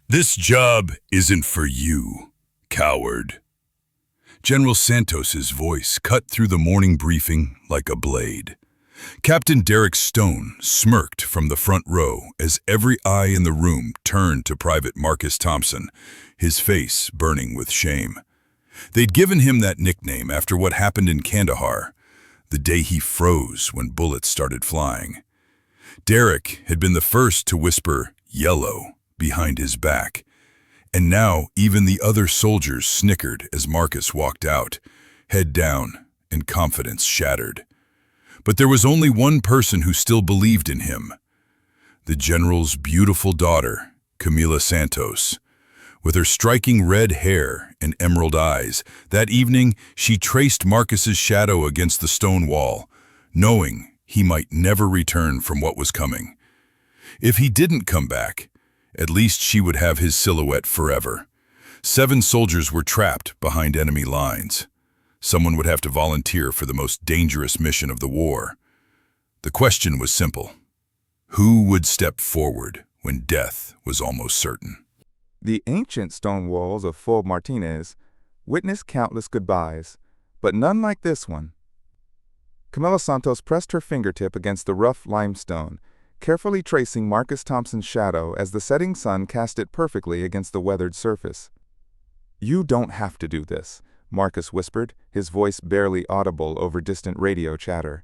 This job isn't for you, coward. General Santos's voice cut through the morning briefing like a blade. Captain Derek Stone smirked from the front row as every eye in the room turned to Private Marcus Thompson, his face burning with shame. They'd given him that nickname after what happened in Kandahar, the day he froze when bullets started flying. Derek had been the first to whisper, "Yellow," behind his back, and now even the other soldiers snickered as Marcus walked out, head down and confidence shattered. But there was only one person who still believed in him, the general's beautiful daughter, Camila Santos. With her striking red hair and emerald eyes, that evening she traced Marcus's shadow against the stone wall, knowing he might never return from what was coming. If he didn't come back, at least she would have his silhouette forever. 7 soldiers were trapped behind enemy lines. Someone would have to volunteer for the most dangerous mission of the war. The question was simple. Who would step forward when death was almost certain? The ancient stone walls of Fort Martinez witnessed countless goodbyes, but none like this one. Camila Santos pressed her fingertip against the rough limestone, carefully tracing Marcus Thompson's shadow as the setting sun cast it perfectly against the weathered surface. "You don't have to do this," Marcus whispered, his voice barely audible over distant radio chatter.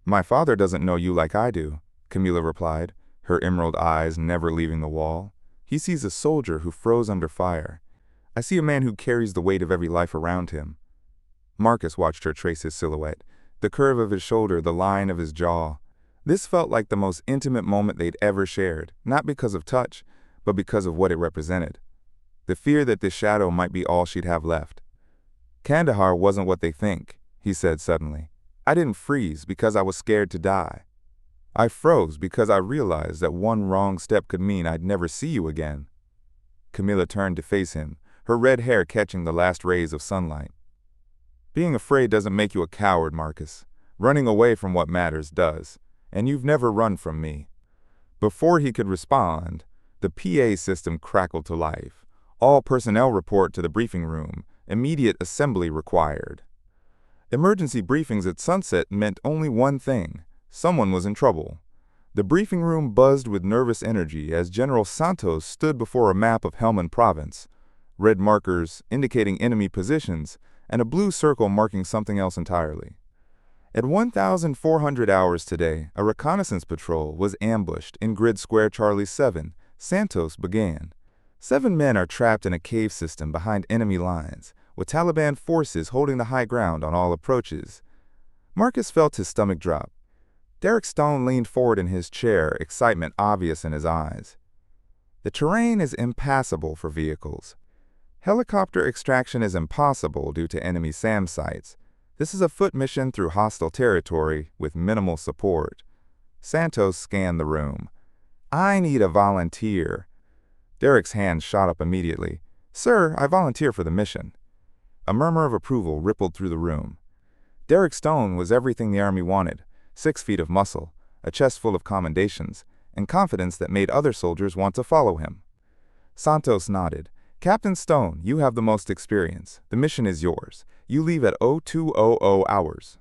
"My father doesn't know you like I do," Camila replied, her emerald eyes never leaving the wall. "He sees a soldier who froze under fire. I see a man who carries the weight of every life around him." Marcus watched her trace his silhouette, the curve of his shoulder, the line of his jaw. This felt like the most intimate moment they'd ever shared, not because of touch, but because of what it represented. The fear that this shadow might be all she'd have left. "Kandahar wasn't what they think," he said suddenly. "I didn't freeze because I was scared to die. I froze because I realized that one wrong step could mean I'd never see you again." Camila turned to face him, her red hair catching the last rays of sunlight. "Being afraid doesn't make you a coward, Marcus. Running away from what matters does. And you've never run from me." Before he could respond, the PA system crackled to life. "All personnel report to the briefing room. Immediate assembly required." Emergency briefings at sunset meant only one thing: someone was in trouble. The briefing room buzzed with nervous energy as General Santos stood before a map of Helmand Province, red markers indicating enemy positions, and a blue circle marking something else entirely. At 1,400 hours today, a reconnaissance patrol was ambushed in Grid Square Charlie 7, Santos began. 7 men are trapped in a cave system behind enemy lines, with Taliban forces holding the high ground on all approaches. Marcus felt his stomach drop. Derek Stone leaned forward in his chair, excitement obvious in his eyes. "The terrain is impassable for vehicles. Helicopter extraction is impossible due to enemy SAM sites. This is a foot mission through hostile territory with minimal support." Santos scanned the room. "I need a volunteer." Derek's hand shot up immediately. "Sir, I volunteer for the mission." A murmur of approval rippled through the room. Derek Stone was everything the Army wanted: 6 feet of muscle, a chest full of commendations, and confidence that made other soldiers want to follow him. Santos nodded. "Captain Stone, you have the most experience. The mission is yours. You leave at 0200 hours.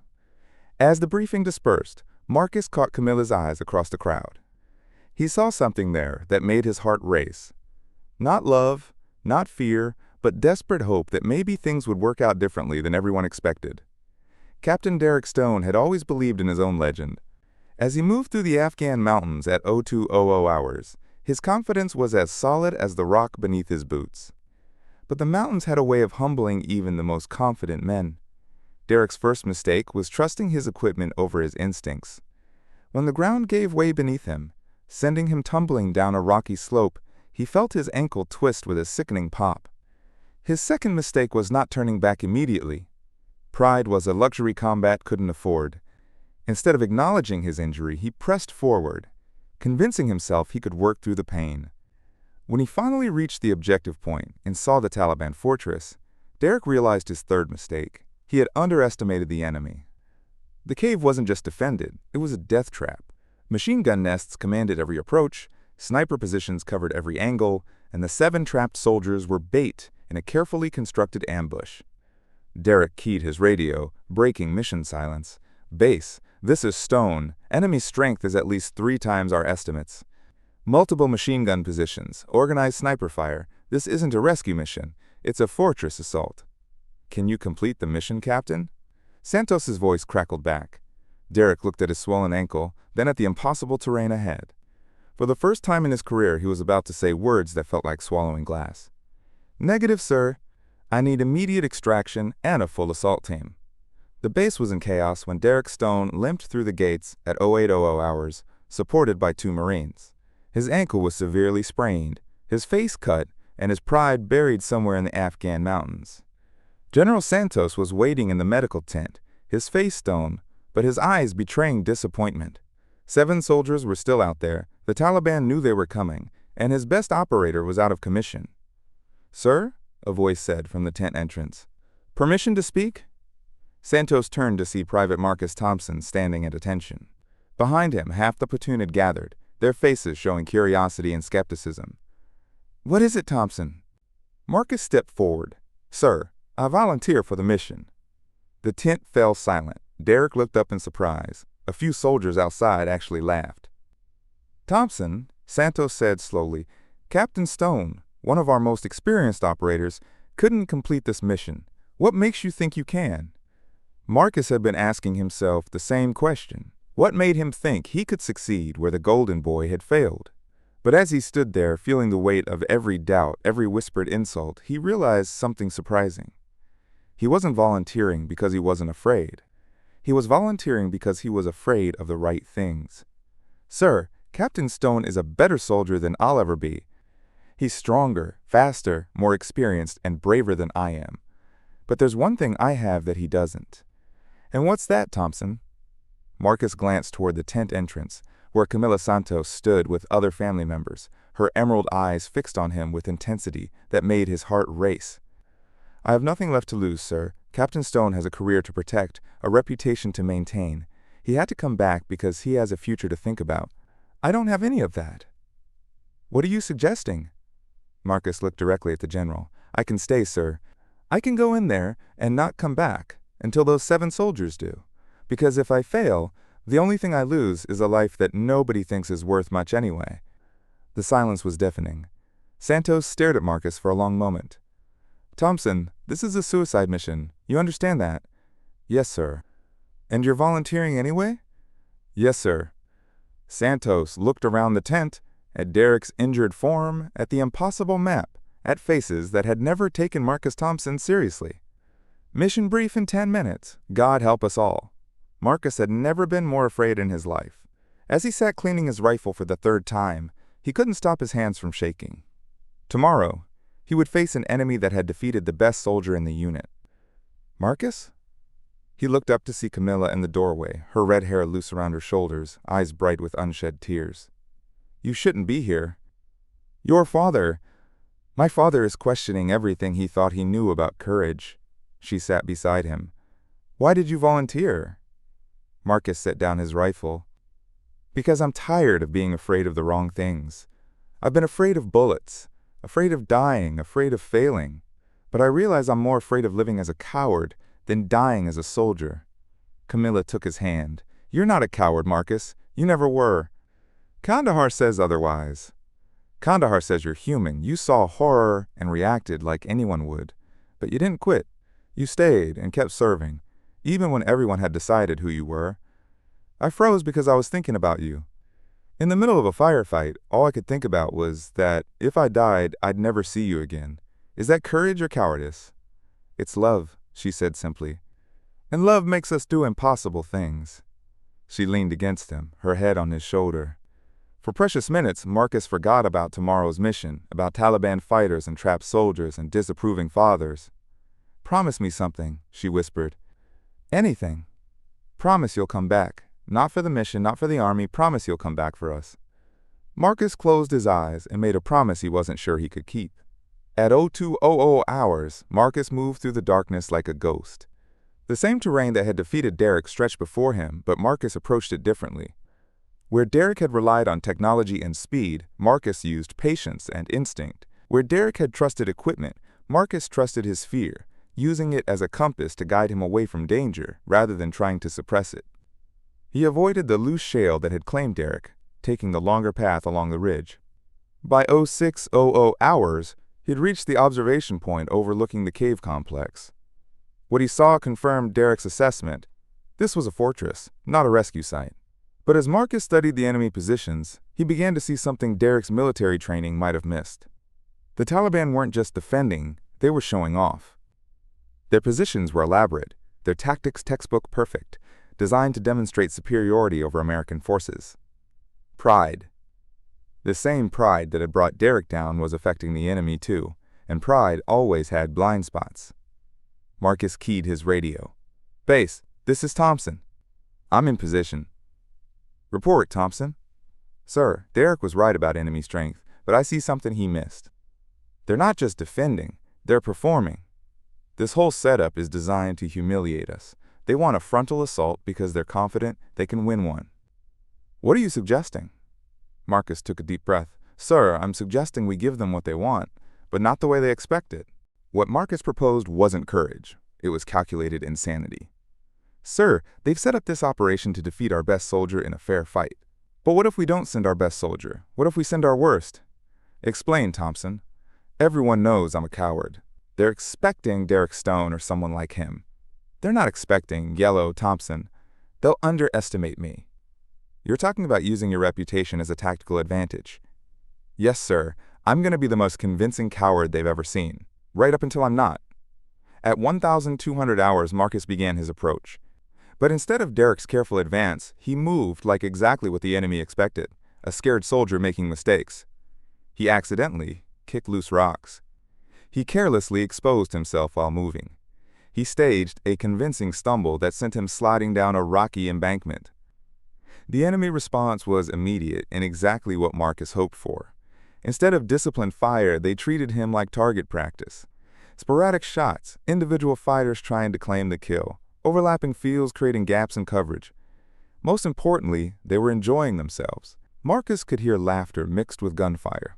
As the briefing dispersed, Marcus caught Camila's eyes across the crowd. He saw something there that made his heart race. Not love, not fear, but desperate hope that maybe things would work out differently than everyone expected. Captain Derek Stone had always believed in his own legend. As he moved through the Afghan mountains at 0200 hours, his confidence was as solid as the rock beneath his boots. But the mountains had a way of humbling even the most confident men. Derek's first mistake was trusting his equipment over his instincts. When the ground gave way beneath him, sending him tumbling down a rocky slope, he felt his ankle twist with a sickening pop. His second mistake was not turning back immediately. Pride was a luxury combat couldn't afford. Instead of acknowledging his injury, he pressed forward, convincing himself he could work through the pain. When he finally reached the objective point and saw the Taliban fortress, Derek realized his third mistake. He had underestimated the enemy. The cave wasn't just defended, it was a death trap. Machine gun nests commanded every approach, sniper positions covered every angle, and the 7 trapped soldiers were bait in a carefully constructed ambush. Derek keyed his radio, breaking mission silence. "Base, this is Stone. Enemy strength is at least 3 times our estimates. Multiple machine gun positions, organized sniper fire. This isn't a rescue mission. It's a fortress assault." "Can you complete the mission, Captain?" Santos's voice crackled back. Derek looked at his swollen ankle, then at the impossible terrain ahead. For the first time in his career, he was about to say words that felt like swallowing glass. "Negative, sir. I need immediate extraction and a full assault team." The base was in chaos when Derek Stone limped through the gates at 0800 hours, supported by 2 Marines. His ankle was severely sprained, his face cut, and his pride buried somewhere in the Afghan mountains. General Santos was waiting in the medical tent, his face stone, but his eyes betraying disappointment. 7 soldiers were still out there, the Taliban knew they were coming, and his best operator was out of commission. "Sir?" a voice said from the tent entrance. "Permission to speak?" Santos turned to see Private Marcus Thompson standing at attention. Behind him, half the platoon had gathered, their faces showing curiosity and skepticism. "What is it, Thompson?" Marcus stepped forward. "Sir, I volunteer for the mission." The tent fell silent. Derek looked up in surprise. A few soldiers outside actually laughed. "Thompson," Santos said slowly, "Captain Stone, one of our most experienced operators, couldn't complete this mission. What makes you think you can?" Marcus had been asking himself the same question. What made him think he could succeed where the Golden Boy had failed? But as he stood there, feeling the weight of every doubt, every whispered insult, he realized something surprising. He wasn't volunteering because he wasn't afraid. He was volunteering because he was afraid of the right things. "Sir, Captain Stone is a better soldier than I'll ever be. He's stronger, faster, more experienced, and braver than I am. But there's one thing I have that he doesn't." "And what's that, Thompson?" Marcus glanced toward the tent entrance, where Camila Santos stood with other family members, her emerald eyes fixed on him with intensity that made his heart race. "I have nothing left to lose, sir. Captain Stone has a career to protect, a reputation to maintain. He had to come back because he has a future to think about. I don't have any of that." "What are you suggesting?" Marcus looked directly at the general. "I can stay, sir. I can go in there and not come back until those 7 soldiers do. Because if I fail, the only thing I lose is a life that nobody thinks is worth much anyway." The silence was deafening. Santos stared at Marcus for a long moment. "Thompson, this is a suicide mission. You understand that?" "Yes, sir." "And you're volunteering anyway?" "Yes, sir." Santos looked around the tent, at Derek's injured form, at the impossible map, at faces that had never taken Marcus Thompson seriously. Mission brief in 10 minutes. God help us all. Marcus had never been more afraid in his life. As he sat cleaning his rifle for the 3rd time, he couldn't stop his hands from shaking. Tomorrow, he would face an enemy that had defeated the best soldier in the unit. "Marcus?" He looked up to see Camilla in the doorway, her red hair loose around her shoulders, eyes bright with unshed tears. "You shouldn't be here. Your father—" "My father is questioning everything he thought he knew about courage." She sat beside him. "Why did you volunteer?" Marcus set down his rifle. "Because I'm tired of being afraid of the wrong things. I've been afraid of bullets, afraid of dying, afraid of failing. But I realize I'm more afraid of living as a coward than dying as a soldier." Camilla took his hand. "You're not a coward, Marcus. You never were. Kandahar says otherwise. Kandahar says you're human. You saw horror and reacted like anyone would. But you didn't quit. You stayed and kept serving, even when everyone had decided who you were. I froze because I was thinking about you. In the middle of a firefight, all I could think about was that if I died, I'd never see you again. Is that courage or cowardice?" "It's love," she said simply. "And love makes us do impossible things." She leaned against him, her head on his shoulder. For precious minutes, Marcus forgot about tomorrow's mission, about Taliban fighters and trapped soldiers and disapproving fathers. "Promise me something," she whispered. "Anything. Promise you'll come back. Not for the mission, not for the army. Promise you'll come back for us." Marcus closed his eyes and made a promise he wasn't sure he could keep. At 0200 hours, Marcus moved through the darkness like a ghost. The same terrain that had defeated Derek stretched before him, but Marcus approached it differently. Where Derek had relied on technology and speed, Marcus used patience and instinct. Where Derek had trusted equipment, Marcus trusted his fear, using it as a compass to guide him away from danger rather than trying to suppress it. He avoided the loose shale that had claimed Derek, taking the longer path along the ridge. By 0600 hours, he'd reached the observation point overlooking the cave complex. What he saw confirmed Derek's assessment. This was a fortress, not a rescue site. But as Marcus studied the enemy positions, he began to see something Derek's military training might have missed. The Taliban weren't just defending, they were showing off. Their positions were elaborate, their tactics textbook perfect, designed to demonstrate superiority over American forces. Pride. The same pride that had brought Derek down was affecting the enemy too, and pride always had blind spots. Marcus keyed his radio. "Base, this is Thompson. I'm in position." "Report, Thompson." "Sir, Derek was right about enemy strength, but I see something he missed. They're not just defending, they're performing. This whole setup is designed to humiliate us. They want a frontal assault because they're confident they can win one." "What are you suggesting?" Marcus took a deep breath. "Sir, I'm suggesting we give them what they want, but not the way they expect it." What Marcus proposed wasn't courage. It was calculated insanity. "Sir, they've set up this operation to defeat our best soldier in a fair fight. But what if we don't send our best soldier? What if we send our worst?" "Explain, Thompson." "Everyone knows I'm a coward. They're expecting Derek Stone or someone like him. They're not expecting Yellow Thompson. They'll underestimate me." "You're talking about using your reputation as a tactical advantage." "Yes, sir. I'm going to be the most convincing coward they've ever seen, right up until I'm not." At 1,200 hours, Marcus began his approach. But instead of Derek's careful advance, he moved like exactly what the enemy expected, a scared soldier making mistakes. He accidentally kicked loose rocks. He carelessly exposed himself while moving. He staged a convincing stumble that sent him sliding down a rocky embankment. The enemy response was immediate and exactly what Marcus hoped for. Instead of disciplined fire, they treated him like target practice. Sporadic shots, individual fighters trying to claim the kill, overlapping fields creating gaps in coverage. Most importantly, they were enjoying themselves. Marcus could hear laughter mixed with gunfire.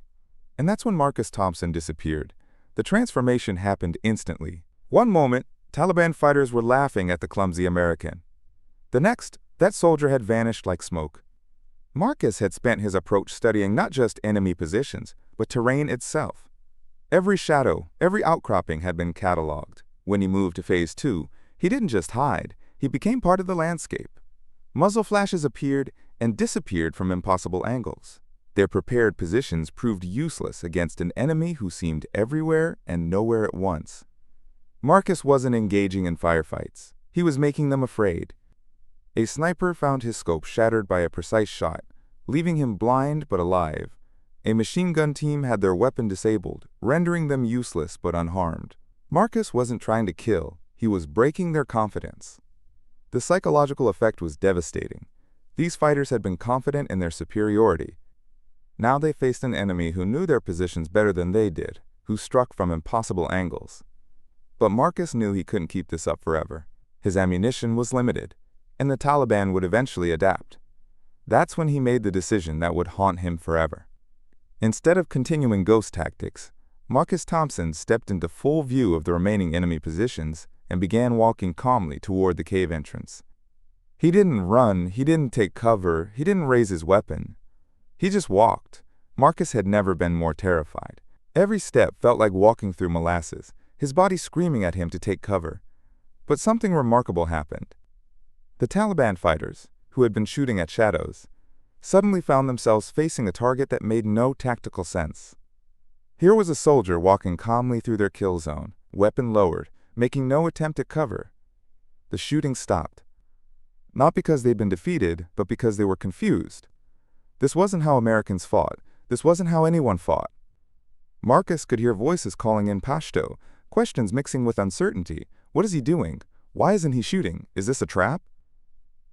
And that's when Marcus Thompson disappeared. The transformation happened instantly. One moment, Taliban fighters were laughing at the clumsy American. The next, that soldier had vanished like smoke. Marcus had spent his approach studying not just enemy positions, but terrain itself. Every shadow, every outcropping had been cataloged. When he moved to Phase 2, he didn't just hide, he became part of the landscape. Muzzle flashes appeared and disappeared from impossible angles. Their prepared positions proved useless against an enemy who seemed everywhere and nowhere at once. Marcus wasn't engaging in firefights. He was making them afraid. A sniper found his scope shattered by a precise shot, leaving him blind but alive. A machine gun team had their weapon disabled, rendering them useless but unharmed. Marcus wasn't trying to kill, he was breaking their confidence. The psychological effect was devastating. These fighters had been confident in their superiority. Now they faced an enemy who knew their positions better than they did, who struck from impossible angles. But Marcus knew he couldn't keep this up forever. His ammunition was limited, and the Taliban would eventually adapt. That's when he made the decision that would haunt him forever. Instead of continuing ghost tactics, Marcus Thompson stepped into full view of the remaining enemy positions and began walking calmly toward the cave entrance. He didn't run, he didn't take cover, he didn't raise his weapon. He just walked. Marcus had never been more terrified. Every step felt like walking through molasses, his body screaming at him to take cover. But something remarkable happened. The Taliban fighters, who had been shooting at shadows, suddenly found themselves facing a target that made no tactical sense. Here was a soldier walking calmly through their kill zone, weapon lowered, making no attempt at cover. The shooting stopped. Not because they'd been defeated, but because they were confused. This wasn't how Americans fought. This wasn't how anyone fought. Marcus could hear voices calling in Pashto, questions mixing with uncertainty. What is he doing? Why isn't he shooting? Is this a trap?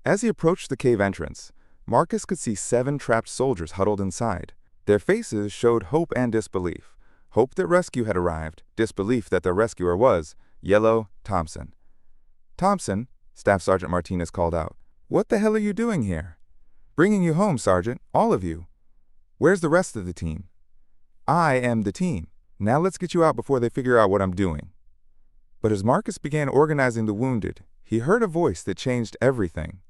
As he approached the cave entrance, Marcus could see 7 trapped soldiers huddled inside. Their faces showed hope and disbelief. Hope that rescue had arrived, disbelief that their rescuer was Yellow Thompson. "Thompson," Staff Sergeant Martinez called out. "What the hell are you doing here?" "Bringing you home, Sergeant, all of you." "Where's the rest of the team?" "I am the team." Now let's get you out before they figure out what I'm doing." But as Marcus began organizing the wounded, he heard a voice that changed everything.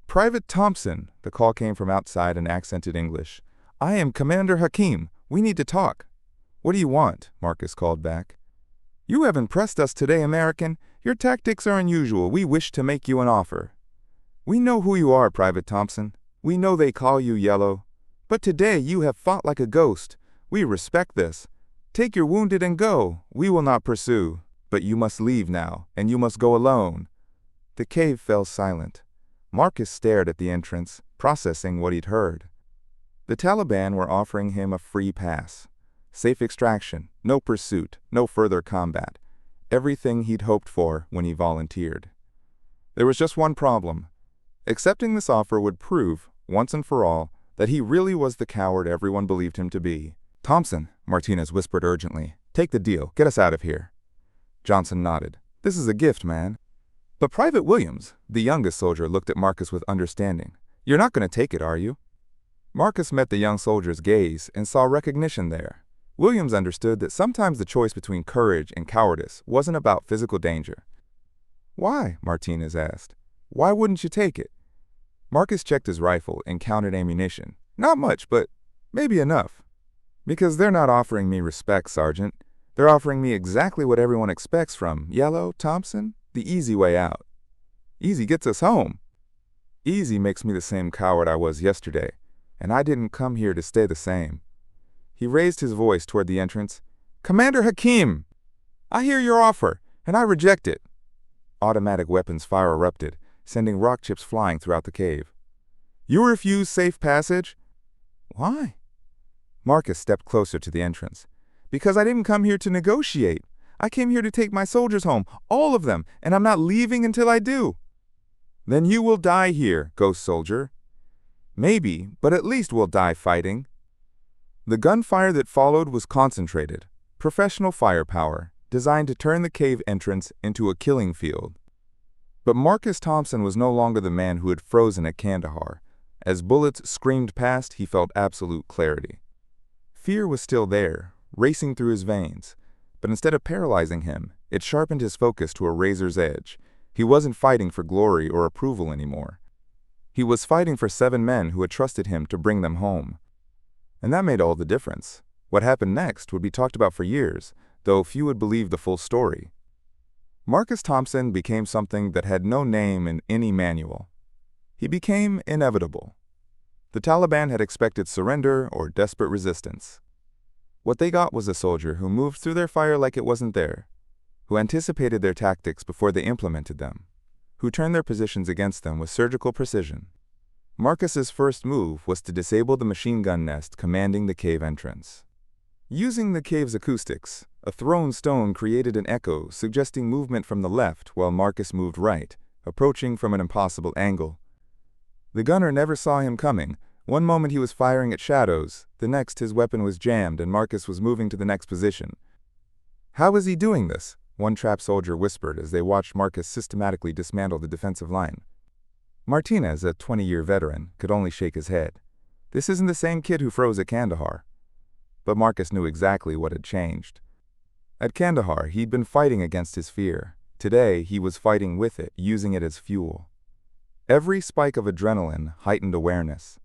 "Private Thompson," the call came from outside in accented English. "I am Commander Hakim. We need to talk." "What do you want?" Marcus called back. "You have impressed us today, American. Your tactics are unusual. We wish to make you an offer." "We know who you are, Private Thompson. We know they call you Yellow. But today you have fought like a ghost. We respect this. Take your wounded and go. We will not pursue. But you must leave now, and you must go alone." The cave fell silent. Marcus stared at the entrance, processing what he'd heard. The Taliban were offering him a free pass. Safe extraction, no pursuit, no further combat. Everything he'd hoped for when he volunteered. There was just one problem. Accepting this offer would prove, once and for all, that he really was the coward everyone believed him to be. "Thompson," Martinez whispered urgently, "take the deal. Get us out of here." Johnson nodded. "This is a gift, man." But Private Williams, the youngest soldier, looked at Marcus with understanding. "You're not going to take it, are you?" Marcus met the young soldier's gaze and saw recognition there. Williams understood that sometimes the choice between courage and cowardice wasn't about physical danger. "Why?" Martinez asked. "Why wouldn't you take it?" Marcus checked his rifle and counted ammunition. "Not much, but maybe enough." "Because they're not offering me respect, Sergeant. They're offering me exactly what everyone expects from Yellow, Thompson, the easy way out." "Easy gets us home." "Easy makes me the same coward I was yesterday, and I didn't come here to stay the same." He raised his voice toward the entrance. "Commander Hakim! I hear your offer, and I reject it." Automatic weapons fire erupted, sending rock chips flying throughout the cave. "You refuse safe passage?" "Why?" Marcus stepped closer to the entrance. "Because I didn't come here to negotiate. I came here to take my soldiers home, all of them, and I'm not leaving until I do." "Then you will die here, ghost soldier." "Maybe, but at least we'll die fighting." The gunfire that followed was concentrated, professional firepower, designed to turn the cave entrance into a killing field. But Marcus Thompson was no longer the man who had frozen at Kandahar. As bullets screamed past, he felt absolute clarity. Fear was still there, racing through his veins, but instead of paralyzing him, it sharpened his focus to a razor's edge. He wasn't fighting for glory or approval anymore. He was fighting for 7 men who had trusted him to bring them home. And that made all the difference. What happened next would be talked about for years, though few would believe the full story. Marcus Thompson became something that had no name in any manual. He became inevitable. The Taliban had expected surrender or desperate resistance. What they got was a soldier who moved through their fire like it wasn't there, who anticipated their tactics before they implemented them, who turned their positions against them with surgical precision. Marcus's first move was to disable the machine gun nest commanding the cave entrance. Using the cave's acoustics, a thrown stone created an echo suggesting movement from the left while Marcus moved right, approaching from an impossible angle. The gunner never saw him coming. One moment he was firing at shadows, the next his weapon was jammed and Marcus was moving to the next position. "How is he doing this?" one trapped soldier whispered as they watched Marcus systematically dismantle the defensive line. Martinez, a 20-year veteran, could only shake his head. This isn't the same kid who froze at Kandahar. But Marcus knew exactly what had changed. At Kandahar, he'd been fighting against his fear. Today, he was fighting with it, using it as fuel. Every spike of adrenaline heightened awareness.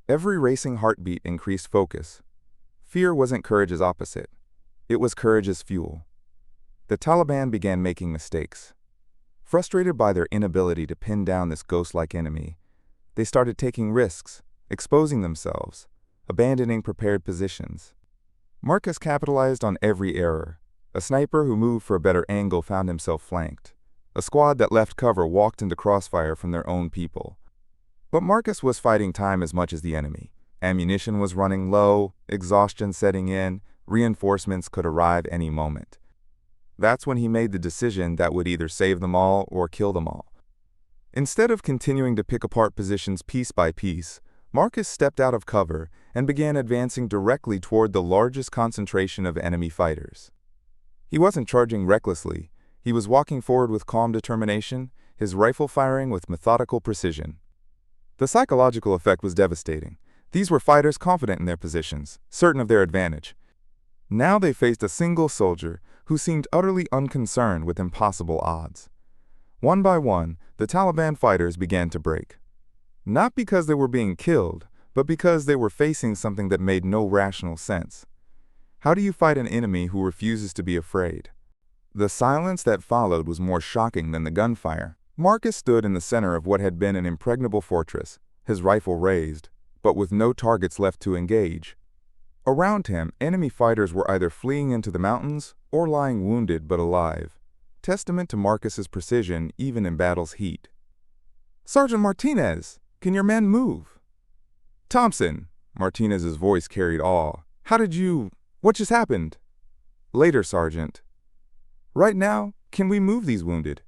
Every racing heartbeat increased focus. Fear wasn't courage's opposite. It was courage's fuel. The Taliban began making mistakes. Frustrated by their inability to pin down this ghost-like enemy, they started taking risks, exposing themselves, abandoning prepared positions. Marcus capitalized on every error. A sniper who moved for a better angle found himself flanked. A squad that left cover walked into crossfire from their own people. But Marcus was fighting time as much as the enemy. Ammunition was running low, exhaustion setting in, reinforcements could arrive any moment. That's when he made the decision that would either save them all or kill them all. Instead of continuing to pick apart positions piece by piece, Marcus stepped out of cover and began advancing directly toward the largest concentration of enemy fighters. He wasn't charging recklessly. He was walking forward with calm determination, his rifle firing with methodical precision. The psychological effect was devastating. These were fighters confident in their positions, certain of their advantage. Now they faced a single soldier who seemed utterly unconcerned with impossible odds. One by one, the Taliban fighters began to break. Not because they were being killed, but because they were facing something that made no rational sense. How do you fight an enemy who refuses to be afraid? The silence that followed was more shocking than the gunfire. Marcus stood in the center of what had been an impregnable fortress, his rifle raised, but with no targets left to engage. Around him, enemy fighters were either fleeing into the mountains or lying wounded but alive, testament to Marcus's precision even in battle's heat. "Sergeant Martinez, can your men move?" "Thompson," Martinez's voice carried awe. What just happened?" "Later, Sergeant." "Right now, can we move these wounded?"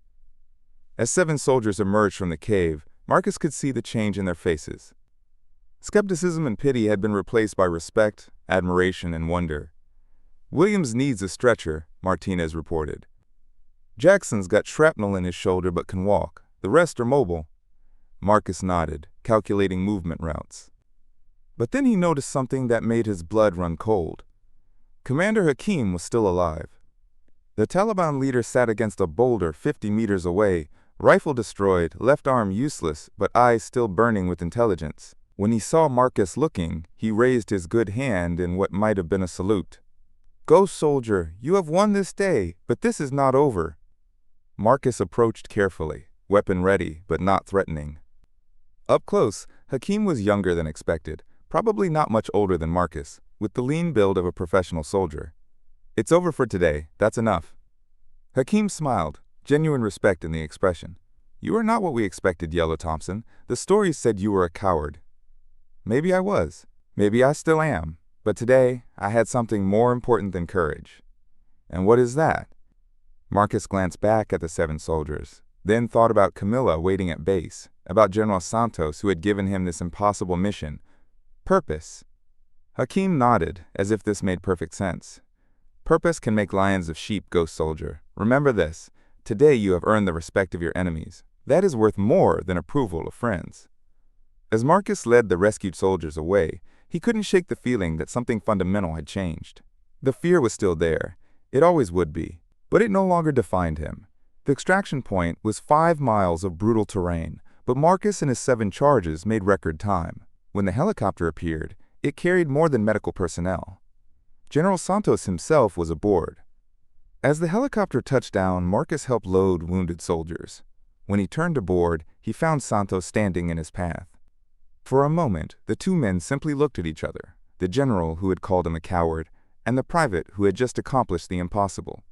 As 7 soldiers emerged from the cave, Marcus could see the change in their faces. Skepticism and pity had been replaced by respect, admiration, and wonder. "Williams needs a stretcher," Martinez reported. "Jackson's got shrapnel in his shoulder but can walk. The rest are mobile." Marcus nodded, calculating movement routes. But then he noticed something that made his blood run cold. Commander Hakim was still alive. The Taliban leader sat against a boulder 50 meters away, rifle destroyed, left arm useless, but eyes still burning with intelligence. When he saw Marcus looking, he raised his good hand in what might have been a salute. "Go, soldier, you have won this day, but this is not over." Marcus approached carefully, weapon ready, but not threatening. Up close, Hakim was younger than expected, probably not much older than Marcus, with the lean build of a professional soldier. "It's over for today, that's enough." Hakim smiled, genuine respect in the expression. "You are not what we expected, Yellow Thompson. The stories said you were a coward." "Maybe I was. Maybe I still am. But today, I had something more important than courage." "And what is that?" Marcus glanced back at the 7 soldiers, then thought about Camilla waiting at base, about General Santos who had given him this impossible mission. Purpose. Hakim nodded, as if this made perfect sense. "Purpose can make lions of sheep, Ghost Soldier. Remember this. Today you have earned the respect of your enemies. That is worth more than approval of friends." As Marcus led the rescued soldiers away, he couldn't shake the feeling that something fundamental had changed. The fear was still there. It always would be. But it no longer defined him. The extraction point was 5 miles of brutal terrain, but Marcus and his 7 charges made record time. When the helicopter appeared, it carried more than medical personnel. General Santos himself was aboard. As the helicopter touched down, Marcus helped load wounded soldiers. When he turned aboard, he found Santos standing in his path. For a moment, the 2 men simply looked at each other, the general who had called him a coward, and the private who had just accomplished the impossible.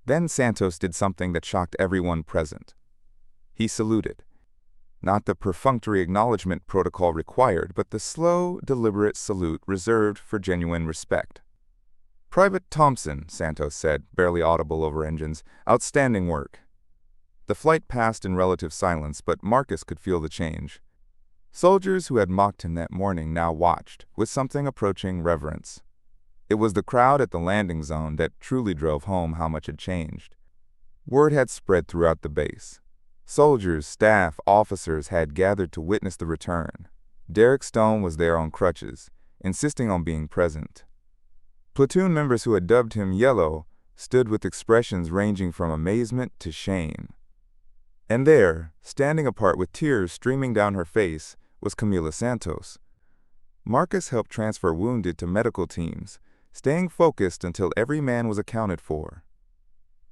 Then Santos did something that shocked everyone present. He saluted. Not the perfunctory acknowledgement protocol required, but the slow, deliberate salute reserved for genuine respect. "Private Thompson," Santos said, barely audible over engines, "outstanding work." The flight passed in relative silence, but Marcus could feel the change. Soldiers who had mocked him that morning now watched, with something approaching reverence. It was the crowd at the landing zone that truly drove home how much had changed. Word had spread throughout the base. Soldiers, staff, officers had gathered to witness the return. Derek Stone was there on crutches, insisting on being present. Platoon members who had dubbed him Yellow stood with expressions ranging from amazement to shame. And there, standing apart with tears streaming down her face, was Camila Santos. Marcus helped transfer wounded to medical teams, staying focused until every man was accounted for.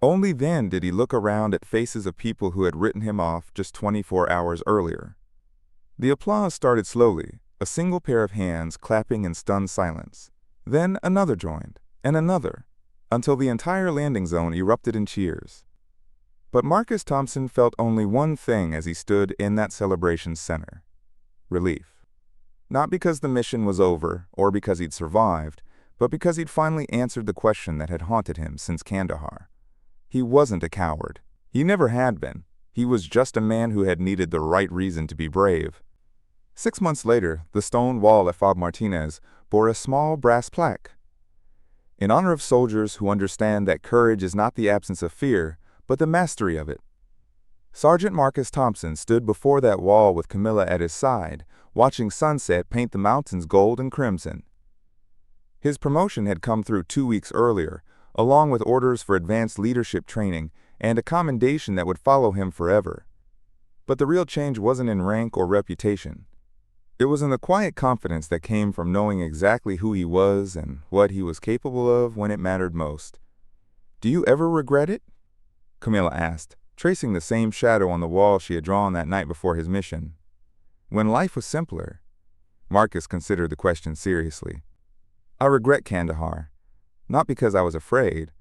Only then did he look around at faces of people who had written him off just 24 hours earlier. The applause started slowly, a single pair of hands clapping in stunned silence. Then another joined, and another, until the entire landing zone erupted in cheers. But Marcus Thompson felt only one thing as he stood in that celebration's center: relief. Not because the mission was over or because he'd survived, but because he'd finally answered the question that had haunted him since Kandahar. He wasn't a coward. He never had been. He was just a man who had needed the right reason to be brave. 6 months later, the stone wall at Fob Martinez bore a small brass plaque. In honor of soldiers who understand that courage is not the absence of fear, but the mastery of it. Sergeant Marcus Thompson stood before that wall with Camilla at his side, watching sunset paint the mountains gold and crimson. His promotion had come through 2 weeks earlier, along with orders for advanced leadership training and a commendation that would follow him forever. But the real change wasn't in rank or reputation. It was in the quiet confidence that came from knowing exactly who he was and what he was capable of when it mattered most. "Do you ever regret it?" Camilla asked, tracing the same shadow on the wall she had drawn that night before his mission. "When life was simpler." Marcus considered the question seriously. "I regret Kandahar. Not because I was afraid.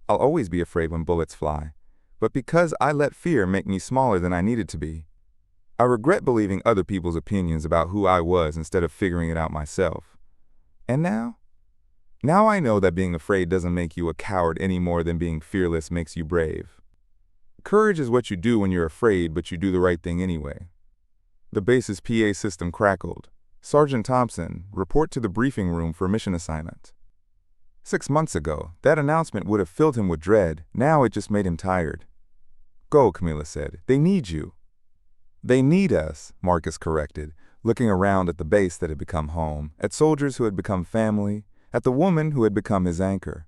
I'll always be afraid when bullets fly. But because I let fear make me smaller than I needed to be. I regret believing other people's opinions about who I was instead of figuring it out myself. And now? Now I know that being afraid doesn't make you a coward any more than being fearless makes you brave. Courage is what you do when you're afraid, but you do the right thing anyway." The base's PA system crackled. "Sergeant Thompson, report to the briefing room for mission assignment." 6 months ago, that announcement would have filled him with dread. Now it just made him tired. "Go," Camilla said. "They need you." "They need us," Marcus corrected, looking around at the base that had become home, at soldiers who had become family, at the woman who had become his anchor.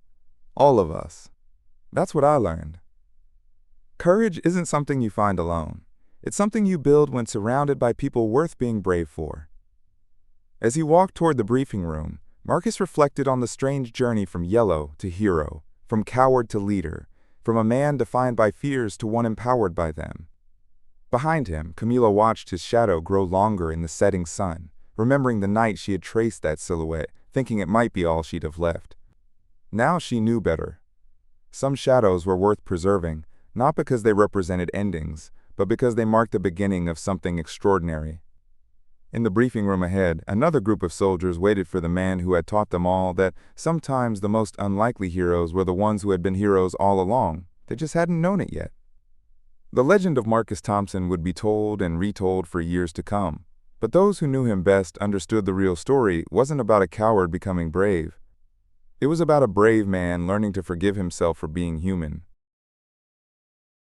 "All of us." That's what I learned. Courage isn't something you find alone. It's something you build when surrounded by people worth being brave for. As he walked toward the briefing room, Marcus reflected on the strange journey from yellow to hero, from coward to leader, from a man defined by fears to one empowered by them. Behind him, Camilla watched his shadow grow longer in the setting sun, remembering the night she had traced that silhouette, thinking it might be all she'd have left. Now she knew better. Some shadows were worth preserving, not because they represented endings, but because they marked the beginning of something extraordinary. In the briefing room ahead, another group of soldiers waited for the man who had taught them all that sometimes the most unlikely heroes were the ones who had been heroes all along. They just hadn't known it yet. The legend of Marcus Thompson would be told and retold for years to come, but those who knew him best understood the real story wasn't about a coward becoming brave. It was about a brave man learning to forgive himself for being human.